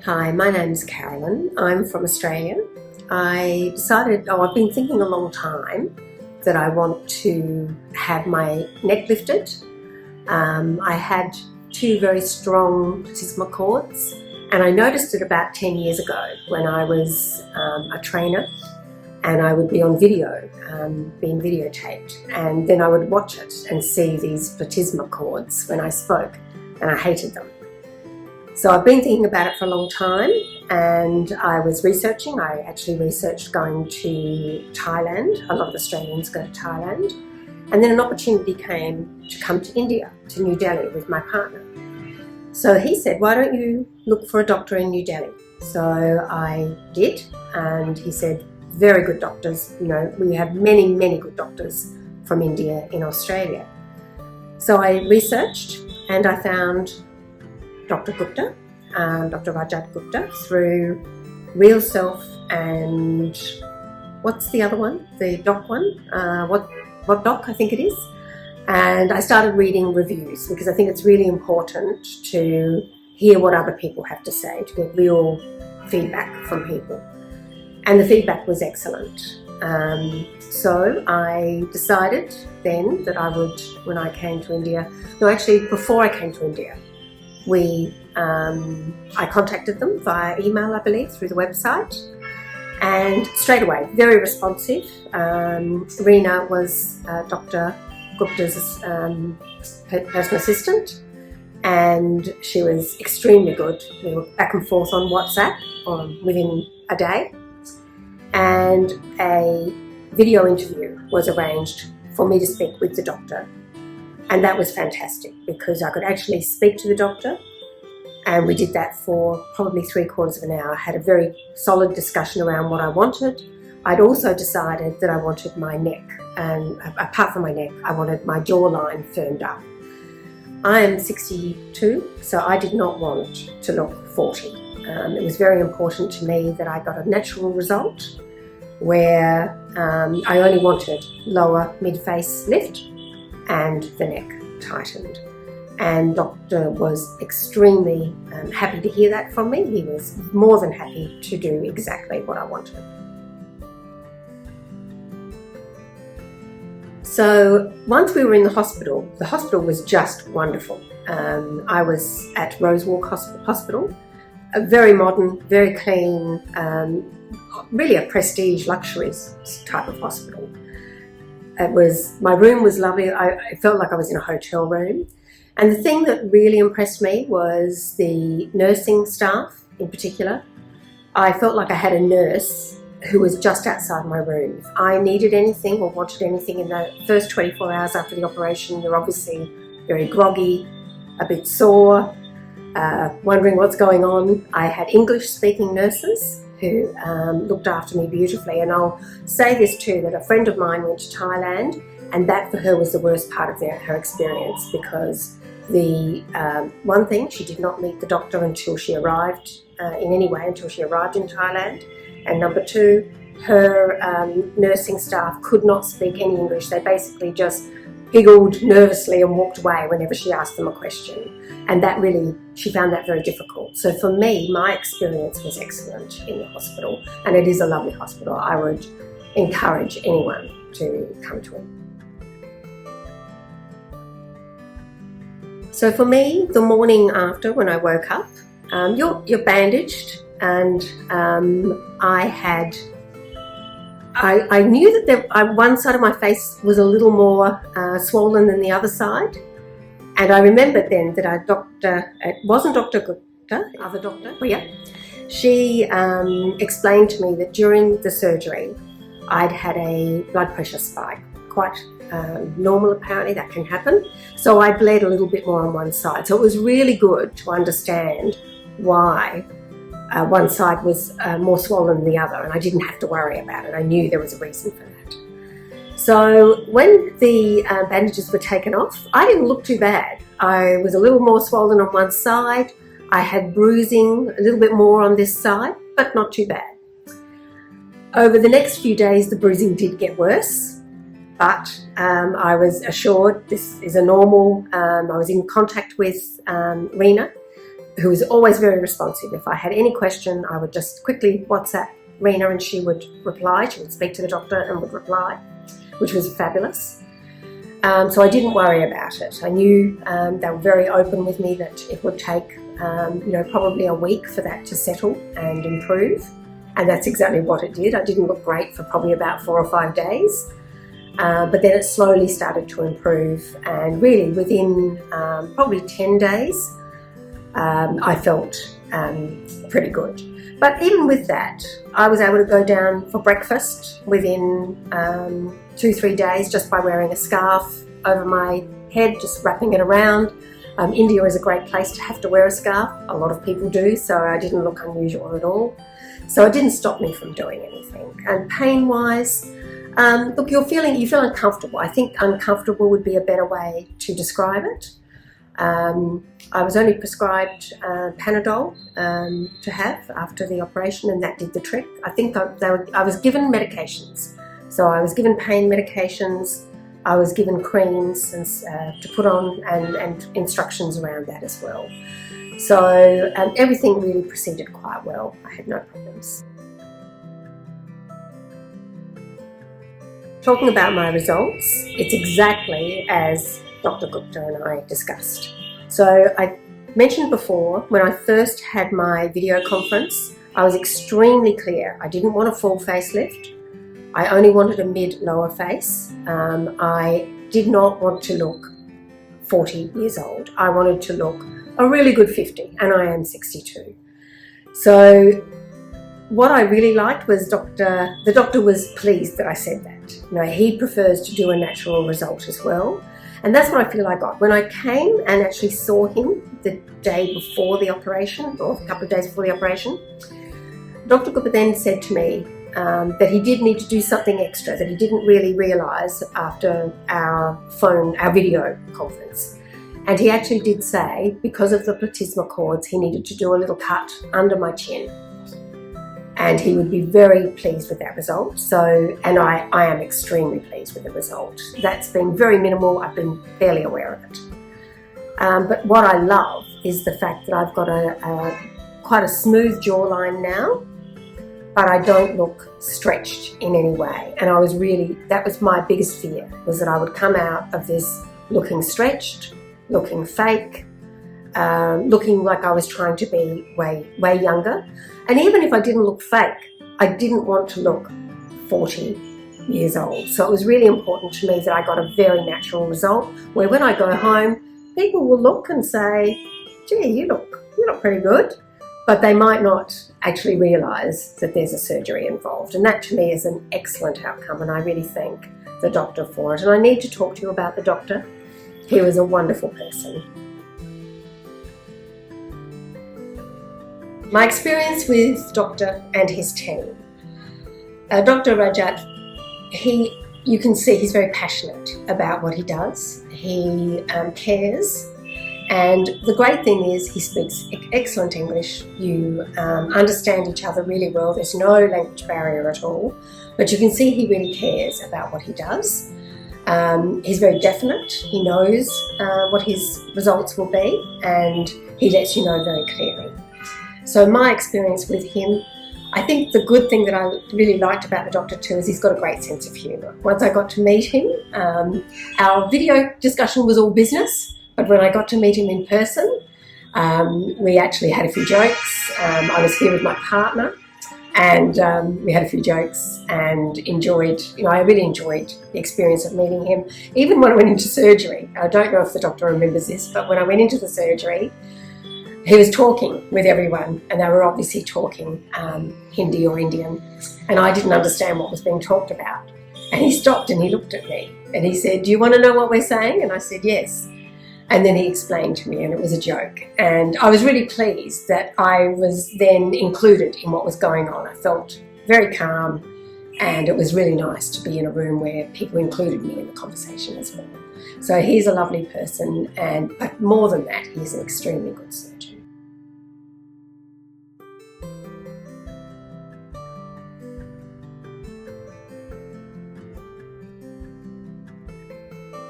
Hi, my name's Carolyn. I'm from Australia. I decided, I've been thinking a long time that I want to have my neck lifted. I had two very strong platysma cords, and I noticed it about 10 years ago when I was a trainer, and I would be on video, being videotaped, and then I would watch it and see these platysma cords when I spoke, and I hated them. So I've been thinking about it for a long time, and I was researching. I actually researched going to Thailand. A lot of Australians go to Thailand. And then an opportunity came to come to India, to New Delhi with my partner. So he said, why don't you look for a doctor in New Delhi? So I did, and he said, very good doctors. You know, we have many, many good doctors from India in Australia. So I researched and I found Dr. Gupta, Dr. Rajat Gupta, through Real Self and what's the other one? The doc one? What doc I think it is. And I started reading reviews because I think it's really important to hear what other people have to say, to get real feedback from people. And the feedback was excellent. So I decided then that I would, when I came to India, no, actually before I came to India, I contacted them via email, I believe, through the website, and straight away, very responsive. Rena was Dr. Gupta's personal assistant, and she was extremely good. We were back and forth on WhatsApp within a day, and a video interview was arranged for me to speak with the doctor. And that was fantastic because I could actually speak to the doctor, and we did that for probably 3/4 of an hour. I had a very solid discussion around what I wanted. I'd also decided that I wanted my neck, and apart from my neck, I wanted my jawline firmed up. I am 62, so I did not want to look 40. It was very important to me that I got a natural result where I only wanted lower mid-face lift and the neck tightened. And Doctor was extremely happy to hear that from me. He was more than happy to do exactly what I wanted. So once we were in the hospital was just wonderful. I was at Rosewalk Hospital, a very modern, very clean, really a prestige luxury type of hospital. My room was lovely. I felt like I was in a hotel room. And the thing that really impressed me was the nursing staff in particular. I felt like I had a nurse who was just outside my room. If I needed anything or wanted anything in the first 24 hours after the operation, you're obviously very groggy, a bit sore, wondering what's going on. I had English-speaking nurses who looked after me beautifully. And I'll say this too, that a friend of mine went to Thailand, and that for her was the worst part of her experience, because the one thing, she did not meet the doctor until she arrived until she arrived in Thailand. And number two, her nursing staff could not speak any English. They basically just giggled nervously and walked away whenever she asked them a question. And that really, she found that very difficult. So for me, my experience was excellent in the hospital, and it is a lovely hospital. I would encourage anyone to come to it. So for me, the morning after, when I woke up, you're bandaged, and I knew that one side of my face was a little more swollen than the other side. And I remembered then that it wasn't Dr. Gupta, the other doctor, she explained to me that during the surgery, I'd had a blood pressure spike, quite normal apparently, that can happen. So I bled a little bit more on one side. So it was really good to understand why one side was more swollen than the other, and I didn't have to worry about it. I knew there was a reason for that. So when the bandages were taken off, I didn't look too bad. I was a little more swollen on one side. I had bruising a little bit more on this side, but not too bad. Over the next few days, the bruising did get worse, but I was assured this is a normal. I was in contact with Rena, who was always very responsive. If I had any question, I would just quickly WhatsApp Rena and she would reply. She would speak to the doctor and would reply, which was fabulous. So I didn't worry about it. I knew they were very open with me that it would take probably a week for that to settle and improve. And that's exactly what it did. I didn't look great for probably about 4 or 5 days. But then it slowly started to improve, and really within probably 10 days, I felt pretty good. But even with that, I was able to go down for breakfast within 2-3 days just by wearing a scarf over my head, just wrapping it around. India is a great place to have to wear a scarf. A lot of people do, so I didn't look unusual at all. So it didn't stop me from doing anything. And pain-wise, look, you feel uncomfortable. I think uncomfortable would be a better way to describe it. I was only prescribed Panadol to have after the operation, and that did the trick. I think I was given medications. So I was given pain medications, I was given creams to put on, and instructions around that as well. So everything really proceeded quite well. I had no problems. Talking about my results, it's exactly as Dr. Gupta and I discussed. So I mentioned before, when I first had my video conference, I was extremely clear. I didn't want a full facelift. I only wanted a mid-lower face. I did not want to look 40 years old. I wanted to look a really good 50, and I am 62. So what I really liked was the doctor was pleased that I said that. He prefers to do a natural result as well. And that's what I feel I got. When I came and actually saw him the day before the operation, or a couple of days before the operation, Dr. Gupta then said to me that he did need to do something extra that he didn't really realise after our video conference. And he actually did say, because of the platysma cords, he needed to do a little cut under my chin. And he would be very pleased with that result. And I am extremely pleased with the result. That's been very minimal. I've been barely aware of it. But what I love is the fact that I've got quite a smooth jawline now, but I don't look stretched in any way. And that was my biggest fear, was that I would come out of this looking stretched, looking fake, looking like I was trying to be way younger. And even if I didn't look fake, I didn't want to look 40 years old. So it was really important to me that I got a very natural result, where when I go home, people will look and say, gee, you look pretty good. But they might not actually realise that there's a surgery involved. And that to me is an excellent outcome, and I really thank the doctor for it. And I need to talk to you about the doctor. He was a wonderful person. My experience with Doctor and his team. Dr. Rajat, you can see he's very passionate about what he does. He cares, and the great thing is he speaks excellent English. You understand each other really well. There's no language barrier at all, but you can see he really cares about what he does. He's very definite. He knows what his results will be, and he lets you know very clearly. So my experience with him, I think the good thing that I really liked about the doctor too is he's got a great sense of humour. Once I got to meet him, our video discussion was all business, but when I got to meet him in person, we actually had a few jokes. I was here with my partner, and we had a few jokes and I really enjoyed the experience of meeting him. Even when I went into surgery, I don't know if the doctor remembers this, but when I went into the surgery, he was talking with everyone, and they were obviously talking Hindi or Indian, and I didn't understand what was being talked about. And he stopped and he looked at me and he said, "Do you want to know what we're saying?" And I said, "Yes." And then he explained to me, and it was a joke. And I was really pleased that I was then included in what was going on. I felt very calm, and it was really nice to be in a room where people included me in the conversation as well. So he's a lovely person, but more than that, he's an extremely good surgeon.